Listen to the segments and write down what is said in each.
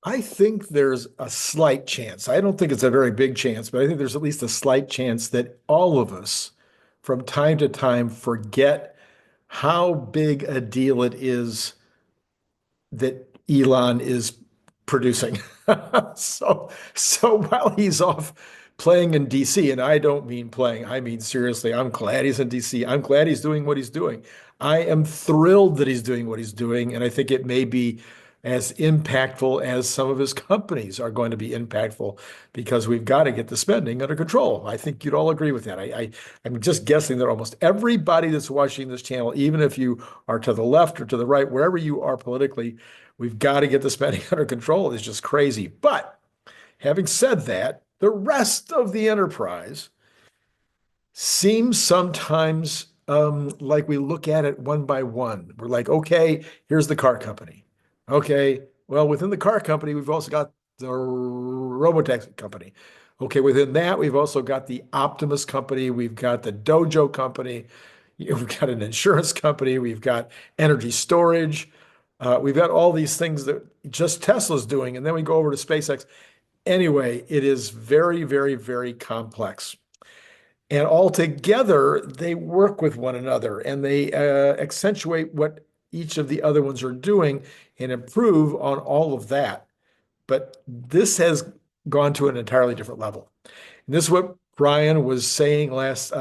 I think there's a slight chance. I don't think it's a very big chance, but I think there's at least a slight chance that all of us from time to time forget how big a deal it is that Elon is producing. So while he's off playing in DC, and I don't mean playing, I mean seriously, I'm glad he's in DC. I'm glad he's doing what he's doing. I am thrilled that he's doing what he's doing, and I think it may be as impactful as some of his companies are going to be impactful because we've got to get the spending under control. I think you'd all agree with that. I'm just guessing that almost everybody that's watching this channel, even if you are to the left or to the right, wherever you are politically, we've got to get the spending under control. It's just crazy. But having said that, the rest of the enterprise seems sometimes like we look at it one by one. We're like, okay, here's the car company. Okay, well, within the car company, we've also got the robotaxi company. Okay, within that, we've also got the Optimus company. We've got the Dojo company. We've got an insurance company. We've got energy storage. We've got all these things that just Tesla's doing. And then we go over to SpaceX. Anyway, it is very, very, very complex. And altogether, they work with one another and they accentuate what each of the other ones are doing and improve on all of that. But this has gone to an entirely different level. And this is what Brian was saying this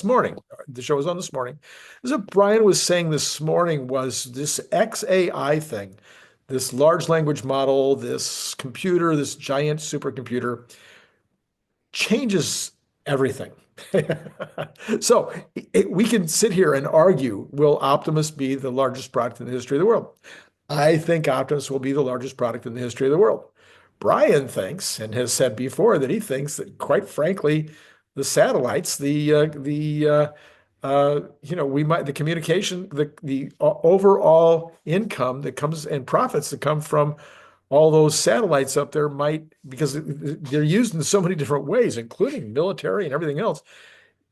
morning. The show was on this morning. This is what Brian was saying this morning was this XAI thing, this large language model, this computer, this giant supercomputer changes everything. So we can sit here and argue, will Optimus be the largest product in the history of the world? I think Optimus will be the largest product in the history of the world. Brian thinks and has said before that he thinks that, quite frankly, the satellites, we might the communication, the overall income that comes and profits that come from all those satellites up there might, because they're used in so many different ways, including military and everything else.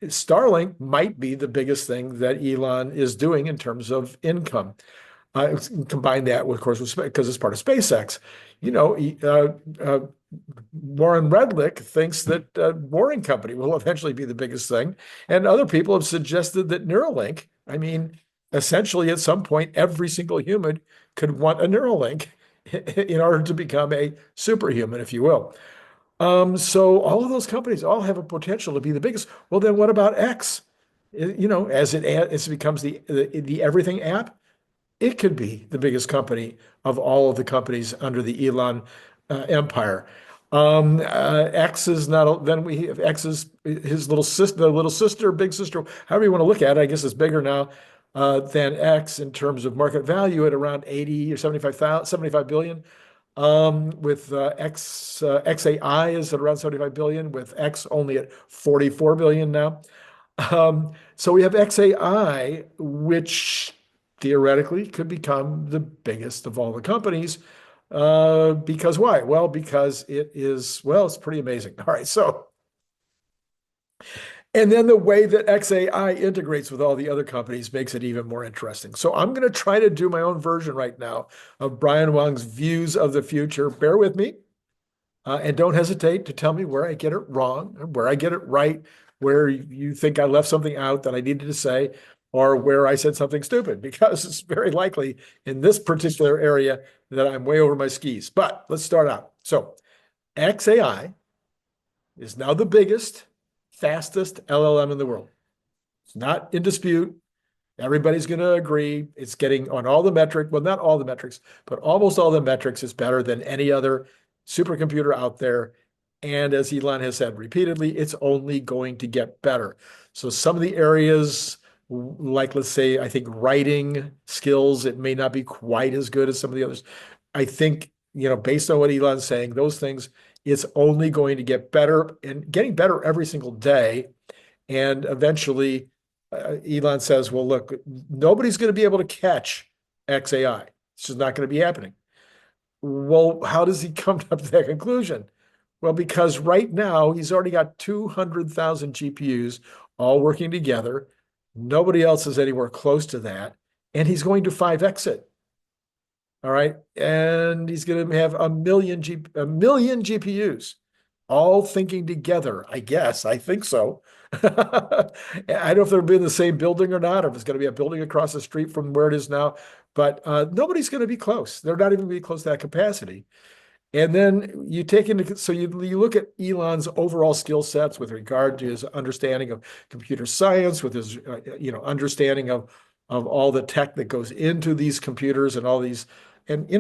Starlink might be the biggest thing that Elon is doing in terms of income. Combine that, with, of course, because it's part of SpaceX. You know, Warren Redlick thinks that Boring Company will eventually be the biggest thing, and other people have suggested that Neuralink. I mean, essentially, at some point, every single human could want a Neuralink in order to become a superhuman, if you will. So all of those companies all have a potential to be the biggest. Well, then what about X? As it becomes the everything app, it could be the biggest company of all of the companies under the Elon empire. X is not. Then we have X is his little sister, big sister, however you want to look at it. I guess it's bigger now than X in terms of market value at around 80 or 75 billion. With XAI is at around 75 billion, with X only at 44 billion now. So we have XAI, which theoretically could become the biggest of all the companies. Because why? Well, because it's pretty amazing. All right, so and then the way that XAI integrates with all the other companies makes it even more interesting. So I'm going to try to do my own version right now of Brian Wang's views of the future. Bear with me, and don't hesitate to tell me where I get it wrong, where I get it right, where you think I left something out that I needed to say, or where I said something stupid, because it's very likely in this particular area that I'm way over my skis. But let's start out. So XAI is now the biggest, fastest LLM in the world. It's not in dispute. Everybody's going to agree. It's getting on all the metrics, well, not all the metrics, but almost all the metrics. It's better than any other supercomputer out there. And as Elon has said repeatedly, it's only going to get better. So some of the areas, like let's say, I think writing skills, it may not be quite as good as some of the others. I think, based on what Elon's saying, those things, it's only going to get better and getting better every single day. And eventually, Elon says, well, look, nobody's going to be able to catch XAI. It's just not going to be happening. Well, how does he come up to that conclusion? Well, because right now he's already got 200,000 GPUs all working together. Nobody else is anywhere close to that. And he's going to 5X it. All right. And he's going to have a million GPUs all thinking together, I guess. I think so. I don't know if they'll be in the same building or not, or if it's going to be a building across the street from where it is now, but nobody's going to be close. They're not even going to be close to that capacity. And then you take into so you look at Elon's overall skill sets with regard to his understanding of computer science, with his understanding of all the tech that goes into these computers and all these, and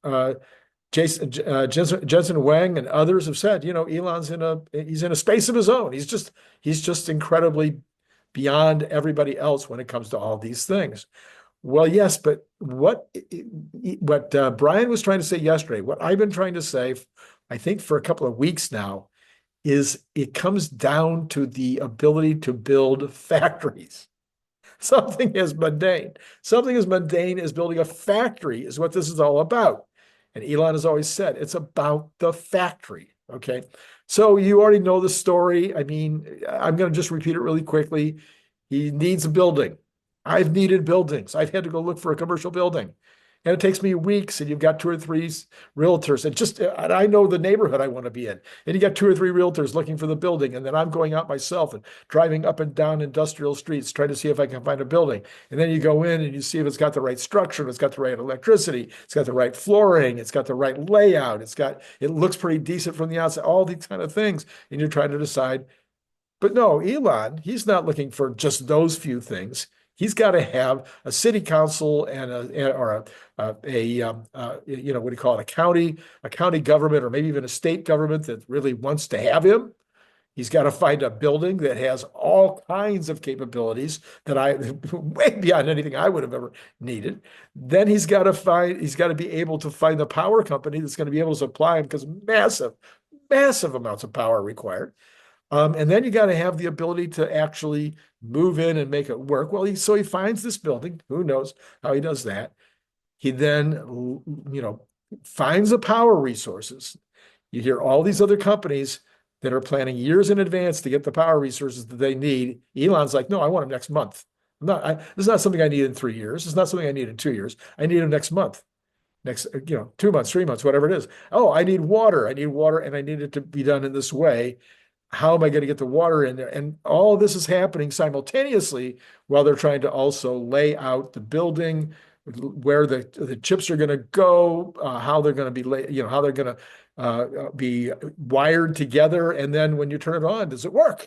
uh, Jensen Wang and others have said, Elon's he's in a space of his own. He's just incredibly beyond everybody else when it comes to all these things. Well, yes, but what Brian was trying to say yesterday, what I've been trying to say, I think for a couple of weeks now, is it comes down to the ability to build factories. Something as mundane. Something as mundane as building a factory is what this is all about. And Elon has always said it's about the factory. Okay. So you already know the story. I mean, I'm going to just repeat it really quickly. He needs a building. I've needed buildings. I've had to go look for a commercial building. And it takes me weeks, and you've got two or three realtors. And I know the neighborhood I want to be in. And you got two or three realtors looking for the building. And then I'm going out myself and driving up and down industrial streets, trying to see if I can find a building. And then you go in and you see if it's got the right structure, it's got the right electricity, it's got the right flooring, it's got the right layout, it looks pretty decent from the outside, all these kind of things. And you're trying to decide. But no, Elon, he's not looking for just those few things. He's got to have a city council and what do you call it, a county government, or maybe even a state government that really wants to have him. He's got to find a building that has all kinds of capabilities that way beyond anything I would have ever needed. Then he's got to be able to find the power company that's going to be able to supply him, because massive amounts of power are required. And then you got to have the ability to actually move in and make it work. Well, so he finds this building. Who knows how he does that? He then, finds the power resources. You hear all these other companies that are planning years in advance to get the power resources that they need. Elon's like, no, I want them next month. This is not something I need in 3 years. It's not something I need in 2 years. I need them next month, next, 2 months, 3 months, whatever it is. Oh, I need water, and I need it to be done in this way. How am I going to get the water in there? And all this is happening simultaneously while they're trying to also lay out the building, where the chips are going to go, how they're going to be, how they're going to be wired together. And then when you turn it on, does it work?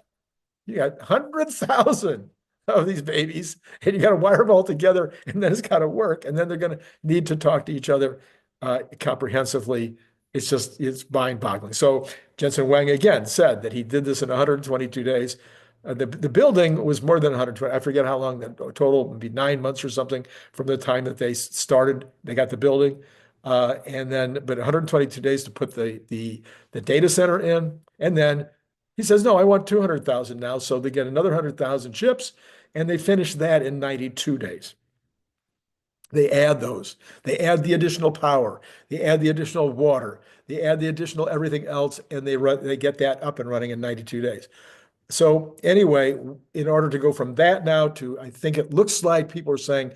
You got 100,000 of these babies, and you got to wire them all together, and then it's got to work. And then they're going to need to talk to each other comprehensively. It's mind-boggling. So Jensen Wang again said that he did this in 122 days. The building was more than 120. I forget how long the total, maybe 9 months or something from the time that they started. They got the building, but 122 days to put the data center in, and then he says, no, I want 200,000 now. So they get another 100,000 chips, and they finish that in 92 days. They add those. They add the additional power. They add the additional water. They add the additional everything else, and they get that up and running in 92 days. So anyway, in order to go from that now to, I think it looks like people are saying,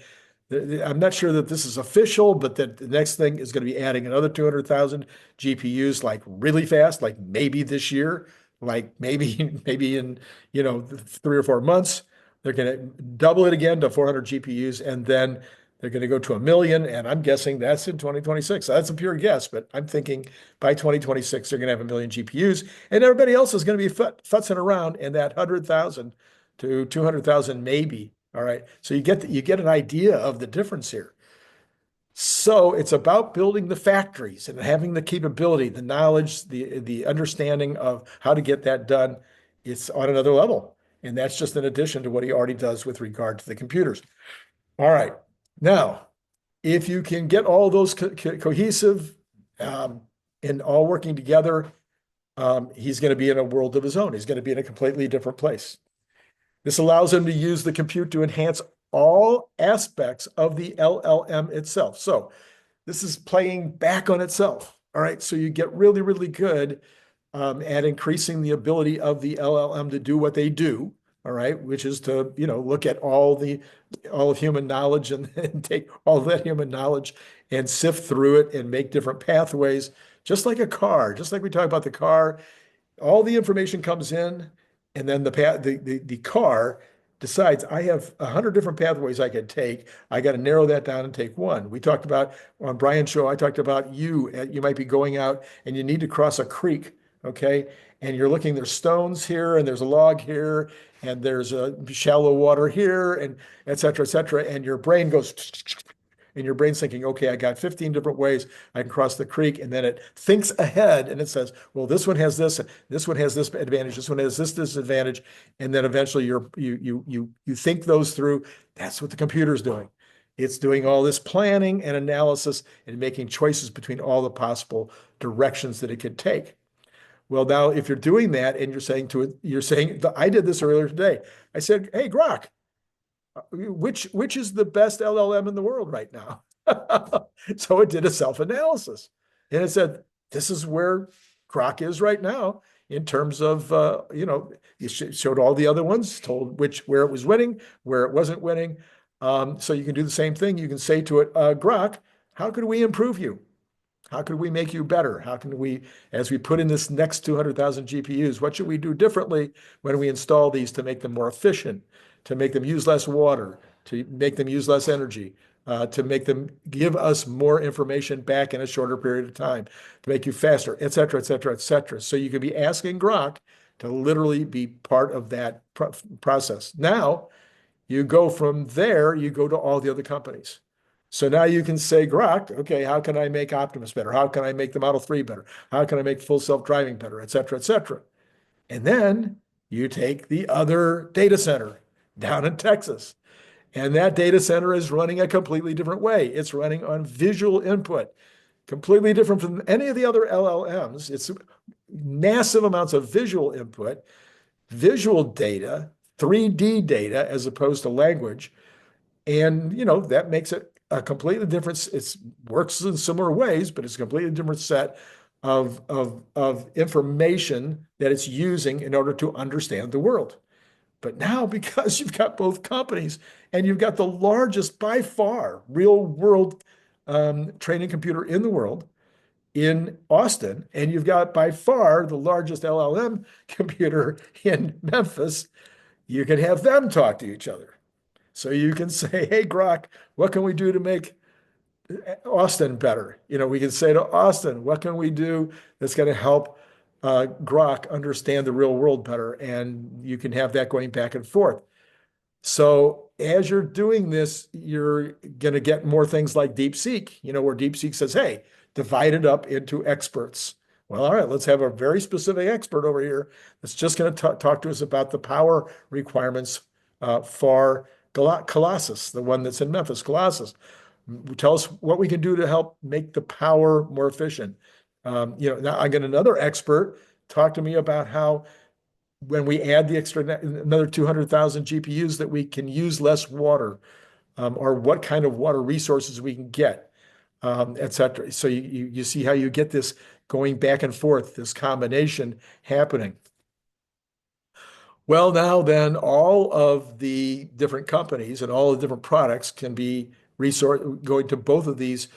I'm not sure that this is official, but that the next thing is going to be adding another 200,000 GPUs, like really fast, like maybe this year, like maybe in 3 or 4 months. They're going to double it again to 400 GPUs, and then they're going to go to 1 million, and I'm guessing that's in 2026. So that's a pure guess, but I'm thinking by 2026 they're going to have 1 million GPUs, and everybody else is going to be futzing around in that 100,000 to 200,000 maybe. All right, so you get an idea of the difference here. So it's about building the factories and having the capability, the knowledge, the understanding of how to get that done. It's on another level, and that's just in addition to what he already does with regard to the computers. All right. Now, if you can get all those cohesive and all working together, he's going to be in a world of his own. He's going to be in a completely different place. This allows him to use the compute to enhance all aspects of the LLM itself. So this is playing back on itself. All right. So you get really, really good at increasing the ability of the LLM to do what they do. all right, which is to, look at all of human knowledge and take all of that human knowledge and sift through it and make different pathways, just like a car, just like we talk about the car. All the information comes in, and then the car decides I have 100 different pathways I could take. I got to narrow that down and take one. We talked about on Brian's show, I talked about you might be going out and you need to cross a creek, okay? And you're looking, there's stones here and there's a log here and there's a shallow water here and et cetera, et cetera. And your brain goes and your brain's thinking, okay, I got 15 different ways I can cross the creek. And then it thinks ahead and it says, well, this one has this one has this advantage, this one has this disadvantage. And then eventually you think those through. That's what the computer's doing. It's doing all this planning and analysis and making choices between all the possible directions that it could take. Well, now if you're doing that and you're saying, I did this earlier today. I said, hey, Grok, which is the best LLM in the world right now? So it did a self-analysis and it said, this is where Grok is right now in terms of, it showed all the other ones, told where it was winning, where it wasn't winning. So you can do the same thing. You can say to it, Grok, how could we improve you? How could we make you better? How can we, as we put in this next 200,000 GPUs, what should we do differently when we install these to make them more efficient, to make them use less water, to make them use less energy, to make them give us more information back in a shorter period of time, to make you faster, et cetera, et cetera, et cetera. So you can be asking Grok to literally be part of that process. Now, you go from there, you go to all the other companies. So now you can say, Grok, okay, how can I make Optimus better? How can I make the Model 3 better? How can I make full self-driving better, et cetera, et cetera. And then you take the other data center down in Texas. And that data center is running a completely different way. It's running on visual input, completely different from any of the other LLMs. It's massive amounts of visual input, visual data, 3D data as opposed to language. And, that makes it a completely different, it works in similar ways, but it's a completely different set of information that it's using in order to understand the world. But now, because you've got both companies and you've got the largest, by far, real world training computer in the world in Austin, and you've got by far the largest LLM computer in Memphis, you can have them talk to each other. So you can say, hey, Grok, what can we do to make Austin better? We can say to Austin, what can we do that's going to help Grok understand the real world better? And you can have that going back and forth. So as you're doing this, you're going to get more things like DeepSeek, where DeepSeek says, hey, divide it up into experts. Well, all right, let's have a very specific expert over here that's just going to talk to us about the power requirements for 𝐒𝐦𝐚𝐲, the one that's in Memphis, 𝐒𝐦𝐚𝐲. Tell us what we can do to help make the power more efficient. Now I get another expert talk to me about how when we add the extra another 200,000 GPUs that we can use less water, or what kind of water resources we can get, et cetera. So you see how you get this going back and forth, this combination happening. Well, now then, all of the different companies and all the different products can be going to both of these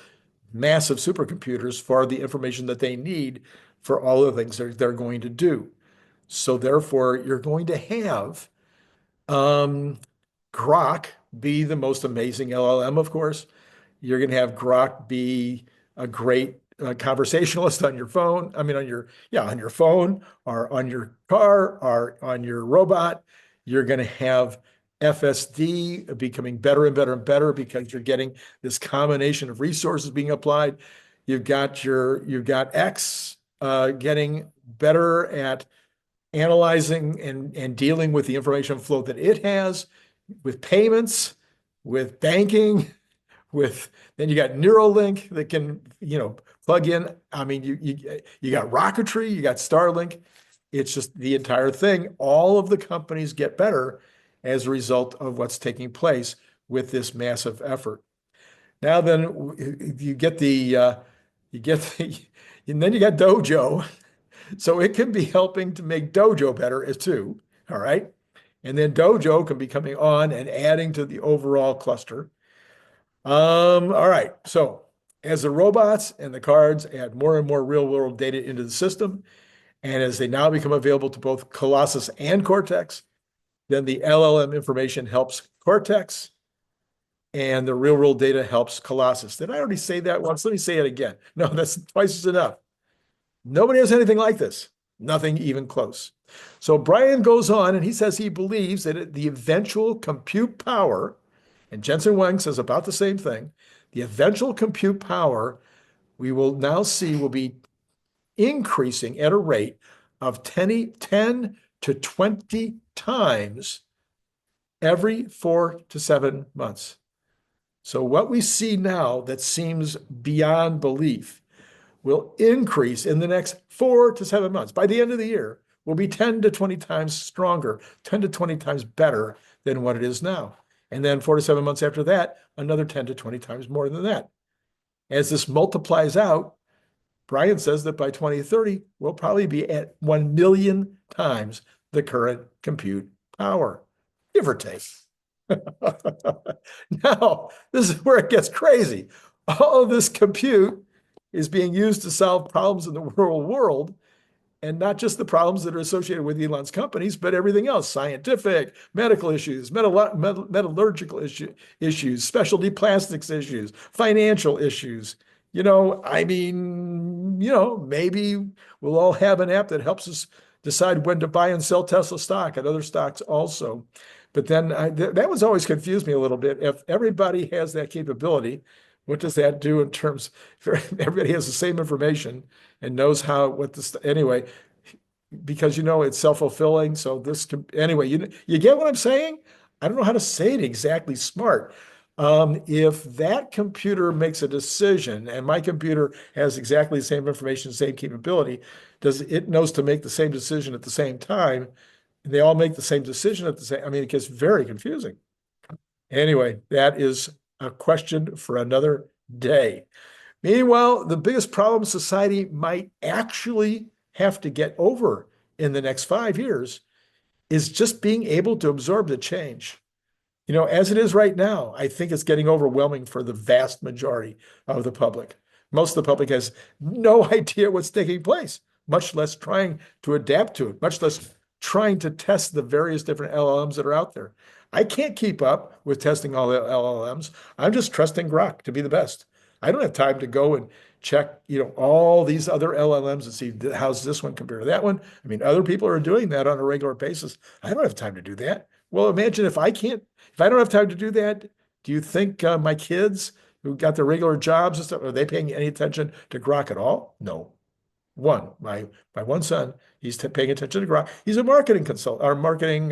massive supercomputers for the information that they need for all the things they're going to do. So therefore, you're going to have Grok be the most amazing LLM, of course. You're going to have Grok be a great conversationalist on your phone. I mean, on your phone or on your car or on your robot. You're going to have FSD becoming better and better and better because you're getting this combination of resources being applied. You've got X getting better at analyzing and dealing with the information flow that it has, with payments, with banking, then you got Neuralink that can plug in. I mean, you got rocketry, you got Starlink. It's just the entire thing. All of the companies get better as a result of what's taking place with this massive effort. Now then, you get and then you got Dojo. So it can be helping to make Dojo better as too. All right. And then Dojo can be coming on and adding to the overall cluster. All right. So as the robots and the cards add more and more real world data into the system, and as they now become available to both Colossus and Cortex, then the LLM information helps Cortex and the real world data helps Colossus. Did I already say that once? Let me say it again. No, that's twice as enough. Nobody has anything like this. Nothing even close. So Brian goes on and he says he believes that the eventual compute power, and Jensen Huang says about the same thing, the eventual compute power we will now see will be increasing at a rate of 10 to 20 times every 4 to 7 months. So what we see now that seems beyond belief will increase in the next 4 to 7 months. By the end of the year, will be 10 to 20 times stronger, 10 to 20 times better than what it is now. And then 4 to 7 months after that, another 10 to 20 times more than that. As this multiplies out, Brian says that by 2030, we'll probably be at 1 million times the current compute power, give or take. Now, this is where it gets crazy. All of this compute is being used to solve problems in the real world, and not just the problems that are associated with Elon's companies, but everything else, scientific, medical issues, metallurgical issues, specialty plastics issues, financial issues. Maybe we'll all have an app that helps us decide when to buy and sell Tesla stock and other stocks also. But then that was always confused me a little bit. If everybody has that capability, what does that do in terms, everybody has the same information and knows anyway, because it's self-fulfilling. So anyway, you get what I'm saying? I don't know how to say it exactly smart. If that computer makes a decision and my computer has exactly the same information, same capability, does it knows to make the same decision at the same time? And they all make the same decision at the same, it gets very confusing. Anyway, that is a question for another day. Meanwhile, the biggest problem society might actually have to get over in the next 5 years is just being able to absorb the change. As it is right now, I think it's getting overwhelming for the vast majority of the public. Most of the public has no idea what's taking place, much less trying to adapt to it, much less trying to test the various different LLMs that are out there. I can't keep up with testing all the LLMs. I'm just trusting Grok to be the best. I don't have time to go and check, all these other LLMs and see how's this one compared to that one. Other people are doing that on a regular basis. I don't have time to do that. Well, imagine if I don't have time to do that, do you think my kids who got their regular jobs and stuff, are they paying any attention to Grok at all? No. My one son, he's paying attention to Grok. He's a marketing consultant, or marketing,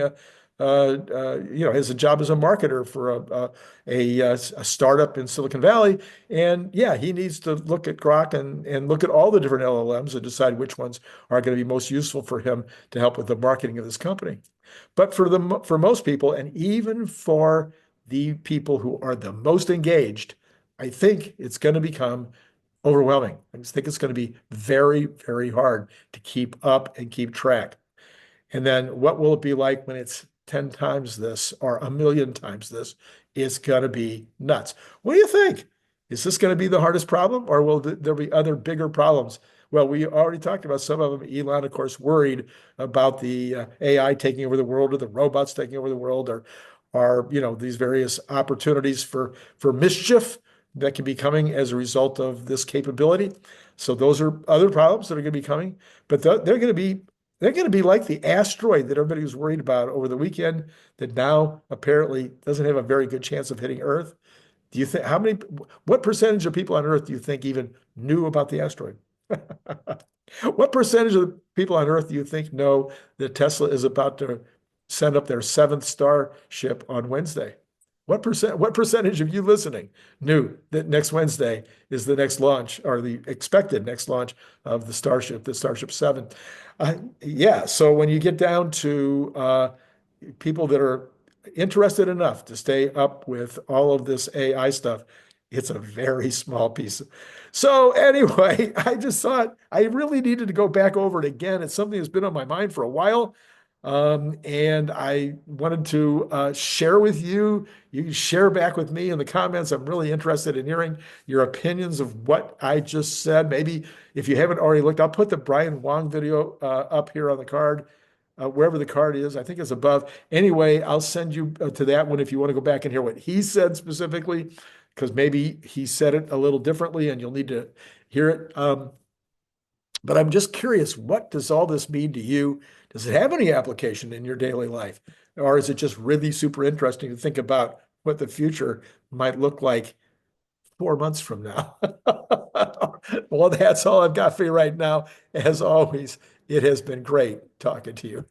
has a job as a marketer for a startup in Silicon Valley. And yeah, he needs to look at Grok and look at all the different LLMs and decide which ones are going to be most useful for him to help with the marketing of this company. But for most people, and even for the people who are the most engaged, I think it's going to become overwhelming. I just think it's going to be very, very hard to keep up and keep track. And then what will it be like when it's 10 times this or a million times this? It's going to be nuts. What do you think? Is this going to be the hardest problem, or will there be other bigger problems? Well, we already talked about some of them. Elon, of course, worried about the AI taking over the world, or the robots taking over the world, or these various opportunities for mischief that can be coming as a result of this capability. So those are other problems that are going to be coming, but they're going to be like the asteroid that everybody was worried about over the weekend that now apparently doesn't have a very good chance of hitting Earth. Do you think what percentage of people on Earth do you think even knew about the asteroid? What percentage of the people on Earth do you think know that Tesla is about to send up their 7th Starship on Wednesday? What percentage of you listening knew that next Wednesday is the next launch, or the expected next launch of the Starship 7? Yeah, so when you get down to people that are interested enough to stay up with all of this AI stuff, it's a very small piece. So anyway, I just thought I really needed to go back over it again. It's something that's been on my mind for a while. And I wanted to share with you. You can share back with me in the comments. I'm really interested in hearing your opinions of what I just said. Maybe if you haven't already looked, I'll put the Brian Wang video up here on the card, wherever the card is. I think it's above. Anyway, I'll send you to that one if you want to go back and hear what he said specifically, because maybe he said it a little differently and you'll need to hear it. But I'm just curious, what does all this mean to you? Does it have any application in your daily life? Or is it just really super interesting to think about what the future might look like 4 months from now? Well, that's all I've got for you right now. As always, it has been great talking to you.